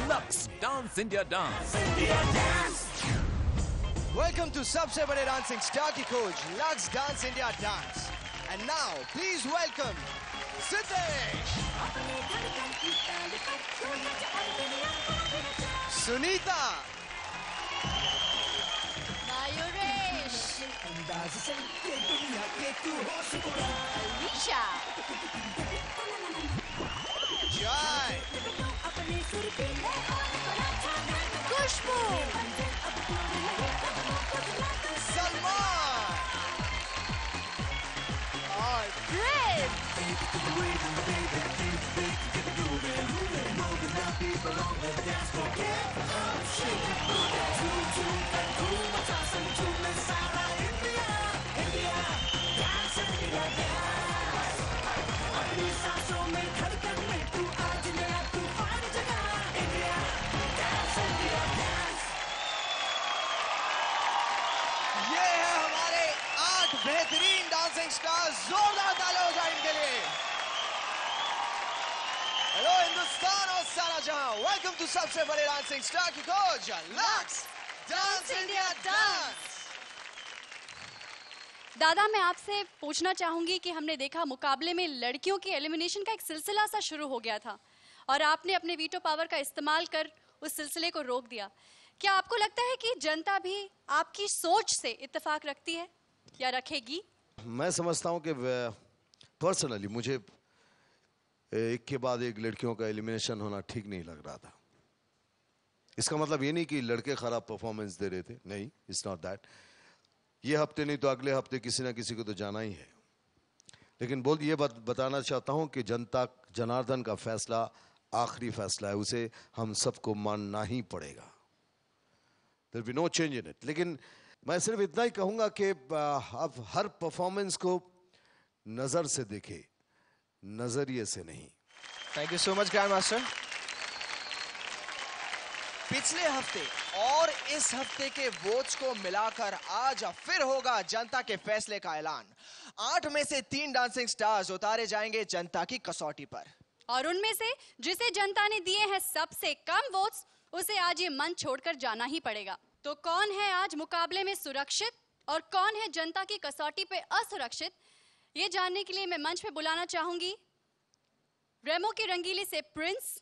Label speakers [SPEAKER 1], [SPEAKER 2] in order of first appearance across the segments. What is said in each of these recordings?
[SPEAKER 1] Lux Dance India Dance.
[SPEAKER 2] Welcome to सबसे बड़े dancing star की खोज lux dance India dance. And now please welcome Siddesh, Sunita,
[SPEAKER 3] Mayuresh, Alisha,
[SPEAKER 2] Jai,
[SPEAKER 3] Kushbu,
[SPEAKER 2] Salman, और
[SPEAKER 3] Chris,
[SPEAKER 2] ये है हमारे 8 बेहतरीन डांसिंग स्टार्स. जोरदार तालियां हो जाए इनके लिए. हेलो हिंदुस्तान और सारा जहां. वेलकम टू सबसे बड़े डांसिंग स्टार की खोज लक्स डांस इंडिया डांस.
[SPEAKER 3] दादा मैं आपसे पूछना चाहूंगी कि हमने देखा मुकाबले में लड़कियों की एलिमिनेशन का एक सिलसिला सा शुरू हो गया था और आपने अपने वीटो पावर का इस्तेमाल कर उस सिलसिले को रोक दिया. क्या आपको लगता है कि जनता भी आपकी सोच से इत्तेफाक रखती है या रखेगी?
[SPEAKER 4] मैं समझता हूं कि पर्सनली मुझे एक के बाद एक लड़कियों का एलिमिनेशन होना ठीक नहीं लग रहा था. इसका मतलब ये नहीं कि लड़के खराब परफॉर्मेंस दे रहे थे, नहीं, इट्स नॉट दैट. ये हफ्ते नहीं तो अगले हफ्ते किसी ना किसी को तो जाना ही है. लेकिन ये बताना चाहता हूं कि जनता जनार्दन का फैसला आखिरी फैसला है, उसे हम सबको मानना ही पड़ेगा. There will be no change in it. लेकिन मैं सिर्फ इतना ही कहूंगा कि अब हर परफॉर्मेंस को नजर से देखे, नजरिए से नहीं.
[SPEAKER 2] Thank you so much grand master. पिछले हफ्ते और इस हफ्ते के वोट्स को मिलाकर आज फिर होगा जनता के फैसले का ऐलान. 8 में से 3 डांसिंग स्टार्स उतारे जाएंगे जनता की कसौटी पर.
[SPEAKER 3] और उनमें से जिसे जनता ने दिए हैं सबसे कम वोट्स, उसे आज ये मंच छोड़कर जाना ही पड़ेगा. तो कौन है आज मुकाबले में सुरक्षित और कौन है जनता की कसौटी पे असुरक्षित, ये जानने के लिए मैं मंच पे बुलाना चाहूंगी रेमो की रंगीली से प्रिंस,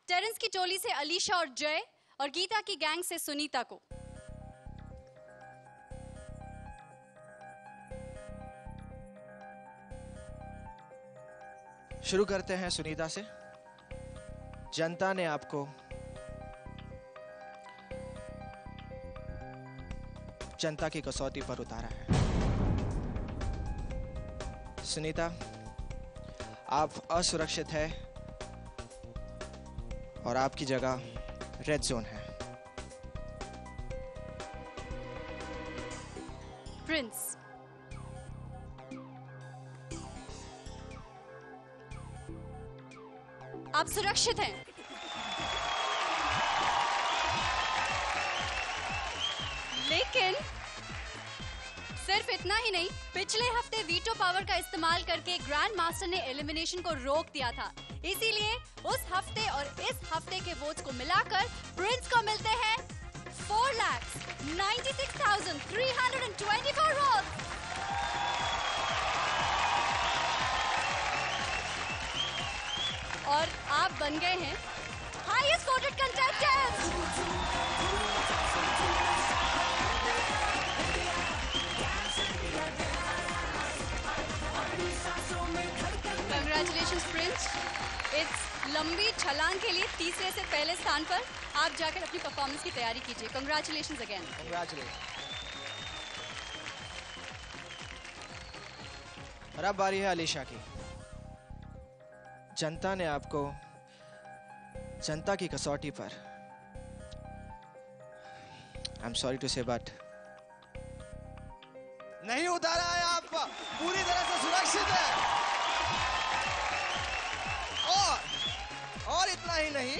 [SPEAKER 3] टेरेंस की टोली से अलीशा और जय और गीता की गैंग से सुनीता को.
[SPEAKER 2] शुरू करते हैं सुनीता से. जनता ने आपको जनता की कसौटी पर उतारा है. सुनीता, आप असुरक्षित है और आपकी जगह रेड जोन है.
[SPEAKER 3] प्रिंस, आप सुरक्षित हैं. लेकिन सिर्फ इतना ही नहीं, पिछले हफ्ते वीटो पावर का इस्तेमाल करके ग्रैंड मास्टर ने एलिमिनेशन को रोक दिया था. इसीलिए उस हफ्ते और इस हफ्ते के वोट्स को मिलाकर प्रिंस को मिलते हैं 4,96,324 वोट्स. और आप बन गए हैं highest voted contestant. Congratulations Prince. इस लंबी छलांग के लिए तीसरे से पहले स्थान पर आप जाकर अपनी परफॉर्मेंस की तैयारी कीजिए. Congratulations again.
[SPEAKER 2] और अब बारी है अलीशा की. जनता ने आपको जनता की कसौटी पर, आई एम सॉरी टू से बट, नहीं उतारा है. आप पूरी तरह से सुरक्षित है. और इतना ही नहीं,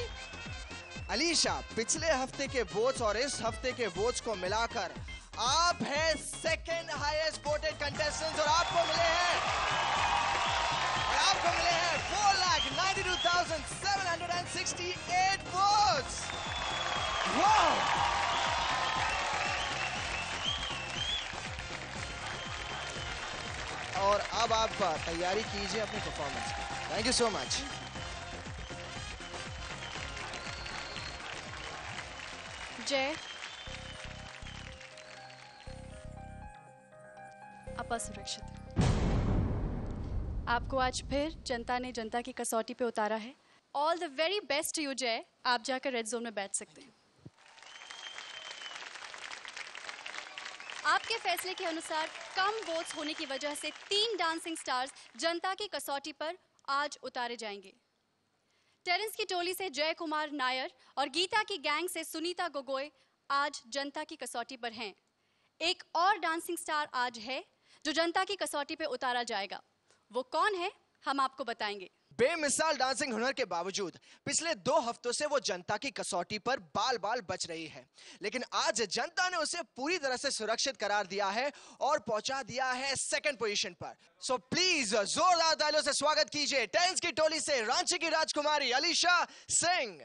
[SPEAKER 2] अलीशा, पिछले हफ्ते के वोट्स और इस हफ्ते के वोट्स को मिलाकर आप हैं सेकेंड हाईएस्ट वोटेड कंटेस्टेंट और आपको मिले हैं 4,92,700 68 votes. Wow! और अब आप तैयारी कीजिए अपनी परफॉर्मेंस की। Thank you so much.
[SPEAKER 3] जय, आप असुरक्षित हैं। आपको आज फिर जनता ने जनता की कसौटी पे उतारा है। All the very best you जय। आप जाकर रेड जोन में बैठ सकते हैं। आपके फैसले के अनुसार कम वोट्स होने की वजह से 3 डांसिंग स्टार्स जनता की कसौटी पर आज उतारे जाएंगे। टेरेंस की टोली से जय कुमार नायर और गीता की गैंग से सुनीता गोगोई आज जनता की कसौटी पर हैं। एक और डांसिंग स्टार आज है जो जनता की कसौटी पे उतारा जाएगा। वो कौन है, हम आपको बताएंगे।
[SPEAKER 2] बेमिसाल डांसिंग हुनर के बावजूद पिछले 2 हफ्तों से वो जनता की कसौटी पर बाल बाल बच रही है, लेकिन आज जनता ने उसे पूरी तरह से सुरक्षित करार दिया है और पहुंचा दिया है 2nd पोजीशन पर। सो प्लीज जोरदार तालियों से स्वागत कीजिए टेरेंस की टोली से रांची की राजकुमारी अलीशा सिंह।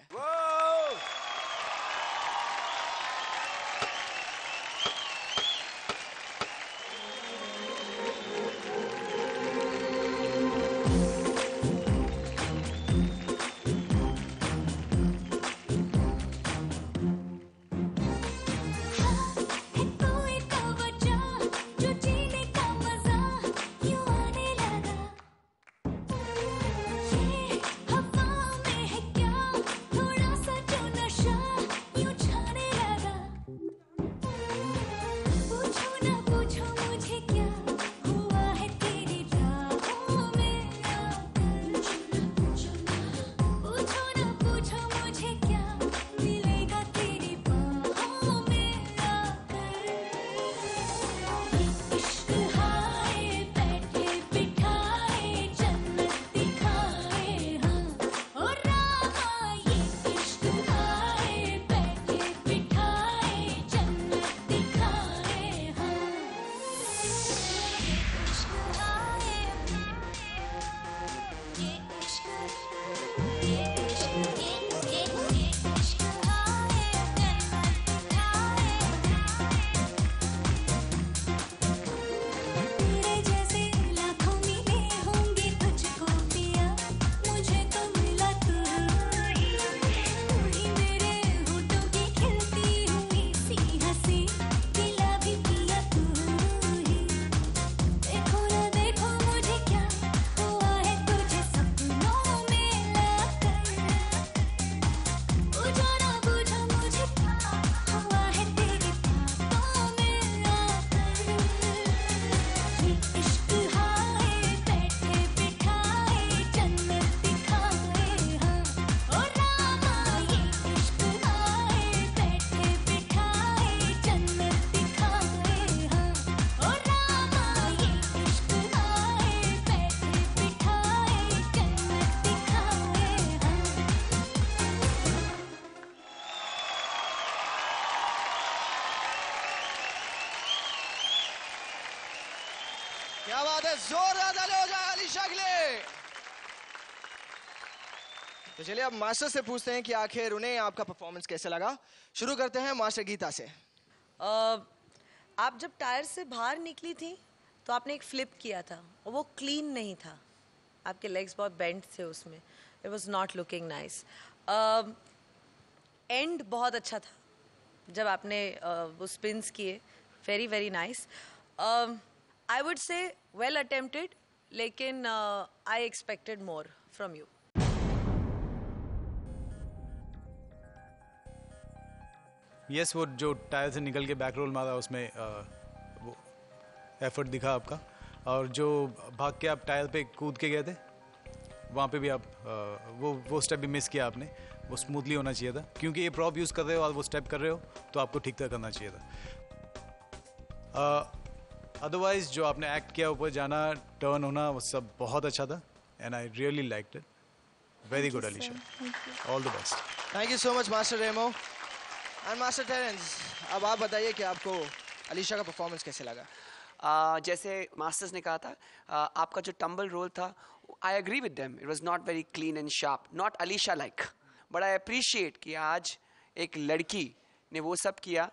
[SPEAKER 2] क्या बात है, जोरदार तालियां हो जाए अलीशा के लिए। तो चलिए अब मास्टर से पूछते हैं कि आखिर उन्हें आपका परफॉर्मेंस कैसे लगा। शुरू करते हैं मास्टर गीता से।
[SPEAKER 5] आप जब टायर से बाहर निकली थी तो आपने एक फ्लिप किया था और वो क्लीन नहीं था, आपके लेग्स बहुत बेंड थे उसमें, it was not looking nice. And बहुत अच्छा था जब आपने वो स्पिन्स किए, very very nice. I would say well attempted, लेकिन I expected more from you.
[SPEAKER 6] Yes, वो जो टायर से निकल के बैक रोल मारा उसमें वो एफर्ट दिखा आपका, और जो भाग के आप टायर पे कूद के गए थे वहाँ पे भी आप वो स्टेप भी मिस किया आपने। वो स्मूथली होना चाहिए था, क्योंकि ये प्रॉप यूज़ कर रहे हो और वो स्टेप कर रहे हो तो आपको ठीक तरह करना चाहिए था। अदरवाइज जो आपने एक्ट किया, ऊपर जाना, टर्न होना, वो सब बहुत अच्छा था and I really liked it. Very good Alisha, all the best.
[SPEAKER 2] Thank you so much master Remo and master Terrence. अब आप बताइए कि आपको अलीशा का परफॉर्मेंस कैसे लगा।
[SPEAKER 7] जैसे मास्टर्स ने कहा था, आपका जो टम्बल रोल था, I agree with them, it was not very clean and sharp, not अलीशा लाइक, बड़ा अप्रिशिएट कि आज एक लड़की ने वो सब किया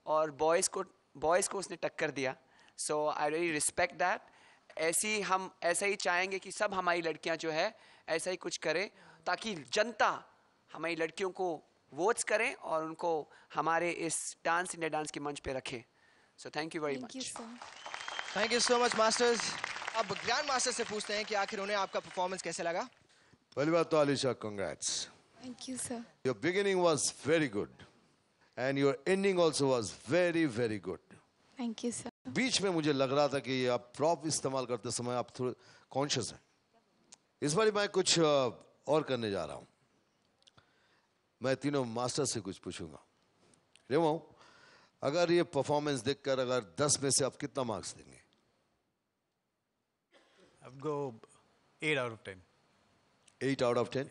[SPEAKER 7] और बॉयज़ को उसने टक्कर दिया. सो आई रियली रिस्पेक्ट दैट. हम ऐसा ही चाहेंगे कि सब हमारी लड़कियां जो है ऐसा ही कुछ करें ताकि जनता हमारी लड़कियों को वोट्स करें और उनको हमारे इस डांस इंडिया डांस के मंच पे रखें. So thank you very much.
[SPEAKER 2] Thank you so much masters. अब ग्रैंड मास्टर से पूछते हैं कि आखिर उन्हें आपका परफॉर्मेंस कैसे लगा.
[SPEAKER 4] पहली बात तो Alisha, congrats.
[SPEAKER 8] Thank you, sir.
[SPEAKER 4] Your beginning was very good and your ending also was very very good.
[SPEAKER 8] Thank you, sir.
[SPEAKER 4] बीच में मुझे लग रहा था कि आप प्रॉप इस्तेमाल करते समय आप थोड़े कॉन्शियस हैं. इस बार मैं कुछ और करने जा रहा हूं. मैं तीनों मास्टर से कुछ पूछूंगा. रेमो, अगर ये परफॉर्मेंस देखकर अगर 10 में से आप कितना मार्क्स देंगे?
[SPEAKER 6] I'd go 8 out of 10.
[SPEAKER 4] 8 out of 10?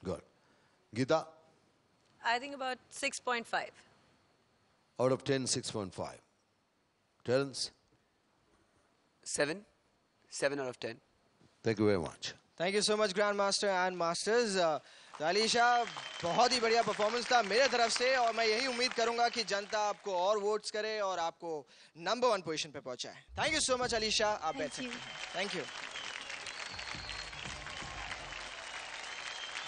[SPEAKER 4] Good. Geeta?
[SPEAKER 5] I think about 6.5.
[SPEAKER 4] Out of 10, 6.5. Terence?
[SPEAKER 7] 7 out of 10.
[SPEAKER 4] Thank you very much.
[SPEAKER 2] Thank you so much grand master and masters. Alisha, बहुत ही बढ़िया परफॉर्मेंस था मेरे तरफ से और मैं यही उम्मीद करूंगा कि जनता आपको और वोट्स करे और आपको नंबर 1 पोजीशन पे पहुंचाए. Thank you so much Alisha. आप बैठ सकते हैं. Thank you.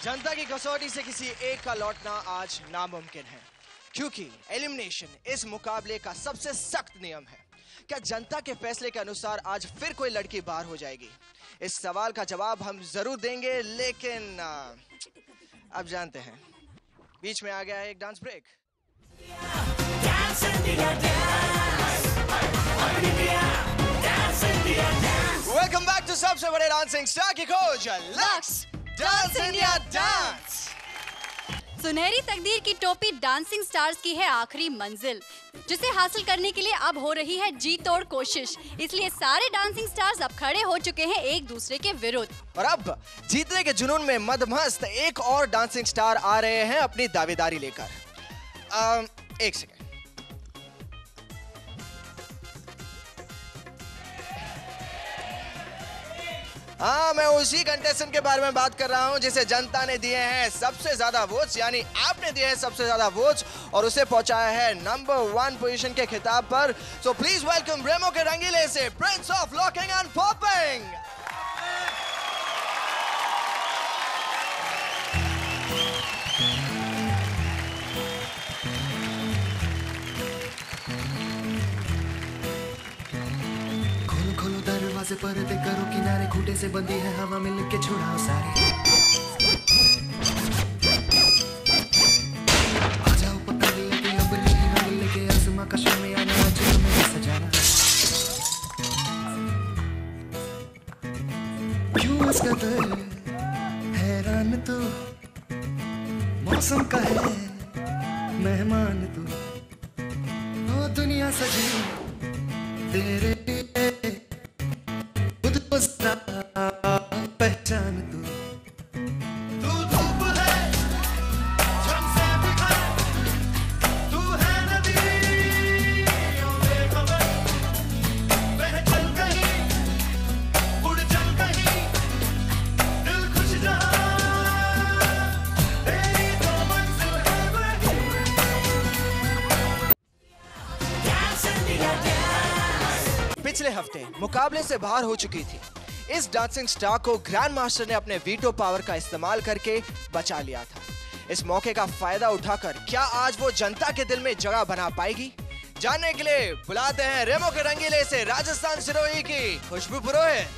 [SPEAKER 2] जनता की कसौटी से किसी एक का लौटना आज नामुमकिन है क्योंकि एलिमिनेशन इस मुकाबले का सबसे सख्त नियम है. क्या जनता के फैसले के अनुसार आज फिर कोई लड़की बाहर हो जाएगी? इस सवाल का जवाब हम जरूर देंगे, लेकिन अब जानते हैं. बीच में आ गया है एक dance break. Welcome back to सबसे बड़े डांसिंग स्टार की खोज, लक्स डांस इंडिया डांस.
[SPEAKER 3] सुनहरी तकदीर की टोपी डांसिंग स्टार्स की है आखिरी मंजिल, जिसे हासिल करने के लिए अब हो रही है जी तोड़ कोशिश. इसलिए सारे डांसिंग स्टार्स अब खड़े हो चुके हैं एक दूसरे के विरुद्ध.
[SPEAKER 2] और अब जीतने के जुनून में मदमस्त एक और डांसिंग स्टार आ रहे हैं अपनी दावेदारी लेकर. एक सेकेंड. हाँ, मैं उसी कंटेस्टेंट के बारे में बात कर रहा हूं जिसे जनता ने दिए हैं सबसे ज्यादा वोट्स, यानी आपने दिए हैं सबसे ज्यादा वोट्स और उसे पहुंचाया है नंबर 1 पोजीशन के खिताब पर. सो प्लीज वेलकम रेमो के रंगीले से Prince of locking and popping.
[SPEAKER 9] दरवाजे पर्दे करो किनारे, खूंटे से बंदी है हवा में लिख के छुड़ाओ सारे. आ जाओ पतंग लेके अब नहीं रंग लेके आसमां का शामियाना आज हमें सजाना. क्यों इस कदर हैरान तू, मौसम का है मेहमान तू. ओ दुनिया सजी तेरे पहचान तू. तू धूप है जम से बिखर, तू है नदी बेखबर, बह चल कहीं उड़ चल कहीं, दिल खुश जहां तेरी तो मंजिल है वही.
[SPEAKER 2] पिछले हफ्ते मुकाबले से बाहर हो चुकी थी. इस डांसिंग स्टार को ग्रैंड मास्टर ने अपने वीटो पावर का इस्तेमाल करके बचा लिया था. इस मौके का फायदा उठाकर क्या आज वो जनता के दिल में जगह बना पाएगी? जानने के लिए बुलाते हैं रेमो के रंगीले से राजस्थान सिरोही की खुशबू पुरोहित.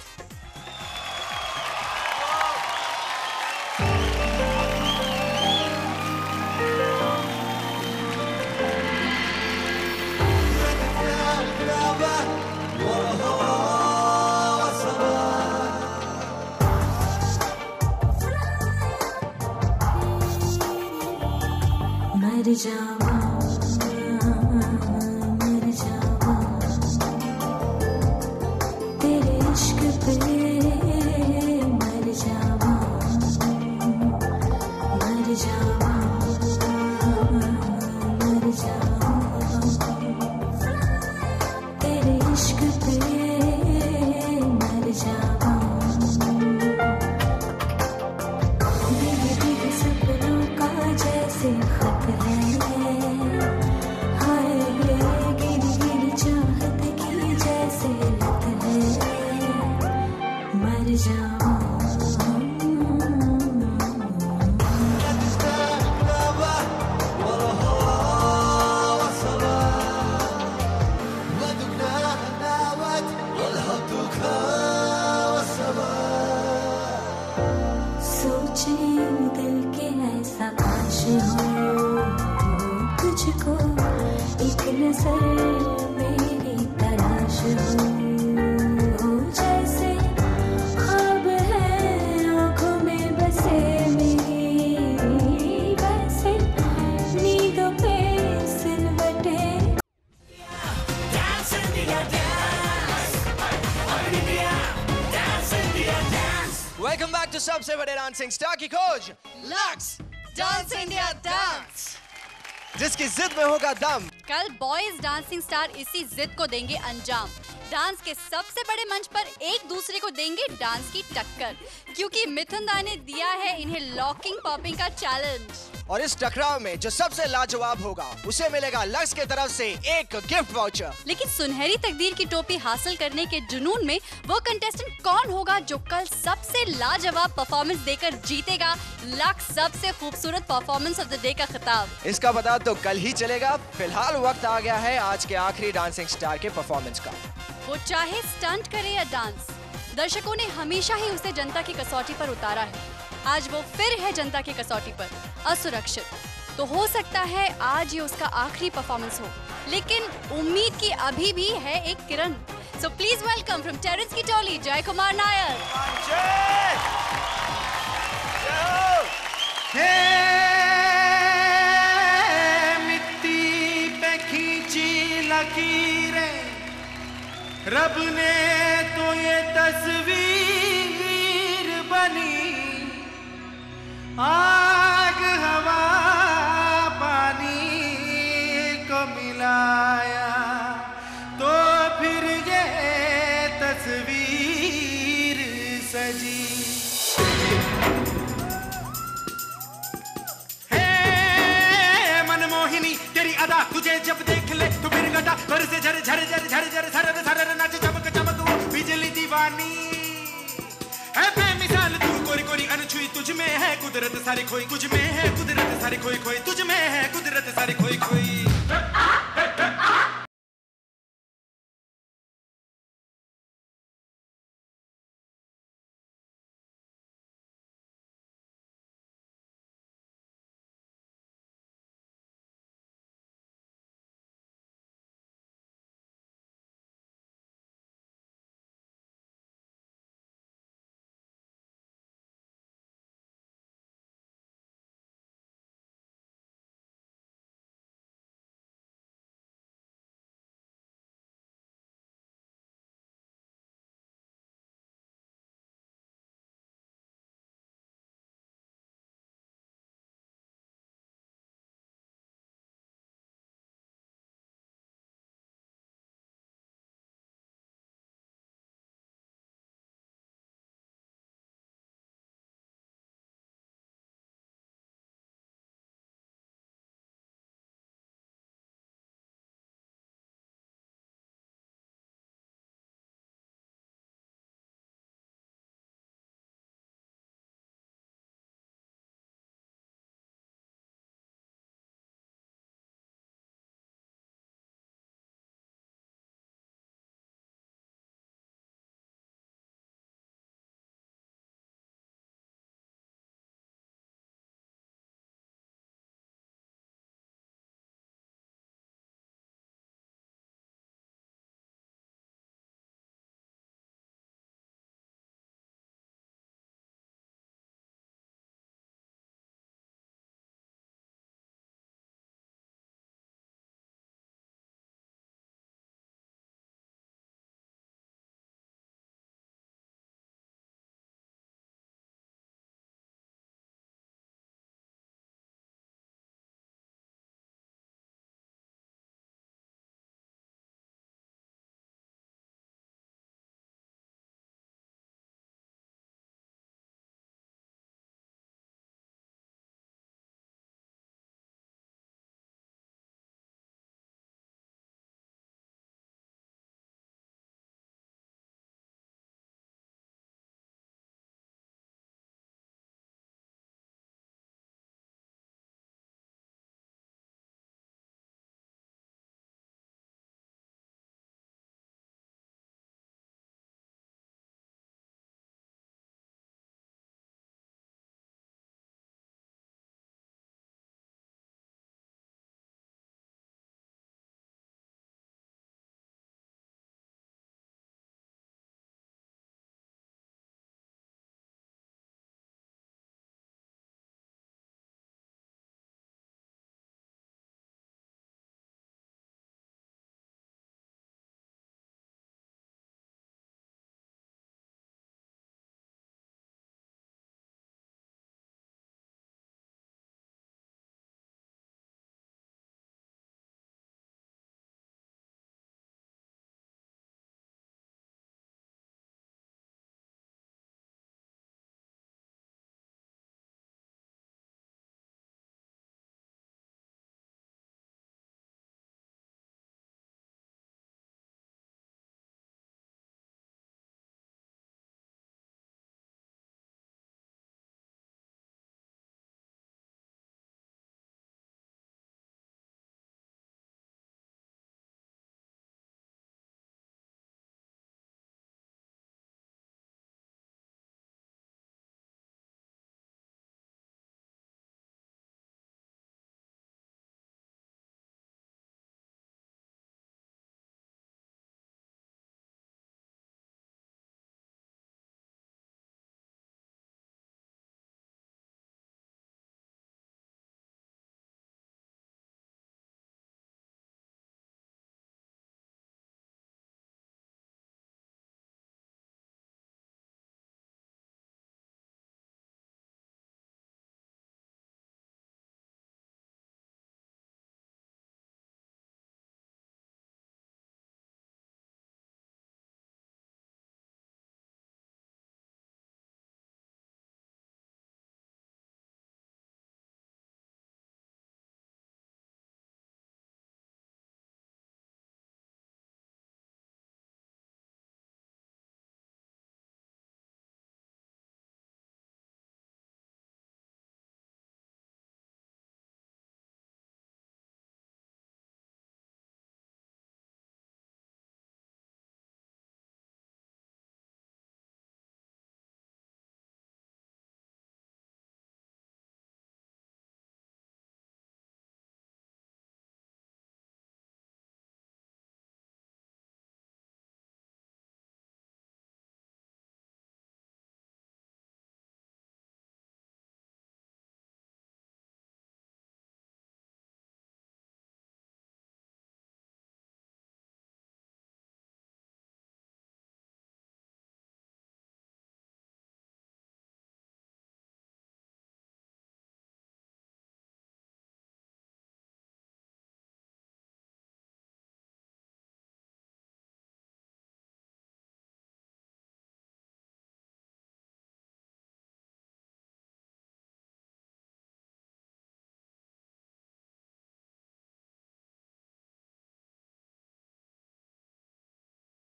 [SPEAKER 10] मर जावा तेरे इश्क पे, मर जावा मर जावा तेरे इश्क पे, मर जावा. भीगे भीगे सपनों का सोचे दिल के ऐसा काश हो तुझको एक नजर मेरी तलाश हो जैसे ख्वाब है आँखों में बसे मेरी वैसे नींदों पे सिलवटे
[SPEAKER 2] वेलकम बैक टू सबसे बड़े डांसिंग स्टार की खोज
[SPEAKER 3] लक्स डांस इंडिया डांस,
[SPEAKER 2] जिसकी जिद में होगा दम।
[SPEAKER 3] कल बॉयज डांसिंग स्टार इसी जिद को देंगे अंजाम। डांस के सबसे बड़े मंच पर एक दूसरे को देंगे डांस की टक्कर, क्योंकि मिथुन दा ने दिया है इन्हें लॉकिंग पॉपिंग का चैलेंज।
[SPEAKER 2] और इस टकराव में जो सबसे लाजवाब होगा उसे मिलेगा लक्स की तरफ से एक गिफ्ट वाउचर।
[SPEAKER 3] लेकिन सुनहरी तकदीर की टोपी हासिल करने के जुनून में वो कंटेस्टेंट कौन होगा जो कल सबसे लाजवाब परफॉर्मेंस देकर जीतेगा लक्स सबसे खूबसूरत परफॉर्मेंस ऑफ द डे का खिताब?
[SPEAKER 2] इसका पता तो कल ही चलेगा। फिलहाल वक्त आ गया है आज के आखिरी डांसिंग स्टार के परफॉर्मेंस का।
[SPEAKER 3] वो चाहे स्टंट करे या डांस, दर्शकों ने हमेशा ही उसे जनता की कसौटी पर उतारा है। आज वो फिर है जनता की कसौटी पर असुरक्षित। तो हो सकता है आज ये उसका आखिरी परफॉर्मेंस हो, लेकिन उम्मीद की अभी भी है एक किरण। So please welcome from Terence की टोली जय कुमार नायर।
[SPEAKER 9] मिट्टी पे खींची लकीरें रब ने तो ये तस्वीर बनी, आग हवा पानी को मिलाया तो फिर ये तस्वीर सजी। हे मनमोहिनी तेरी अदा तुझे जब देख ले तो फिर गटा पर से झर झर झर झर झर झर झर नाच चमक चमक वो बिजली दीवानी है बेमिसाल तू कोरी कोरी अनछुई तुझ में है कुदरत सारी खोई कुछ में है कुदरत सारी खोई खोई तुझ में है कुदरत सारी खोई खोई।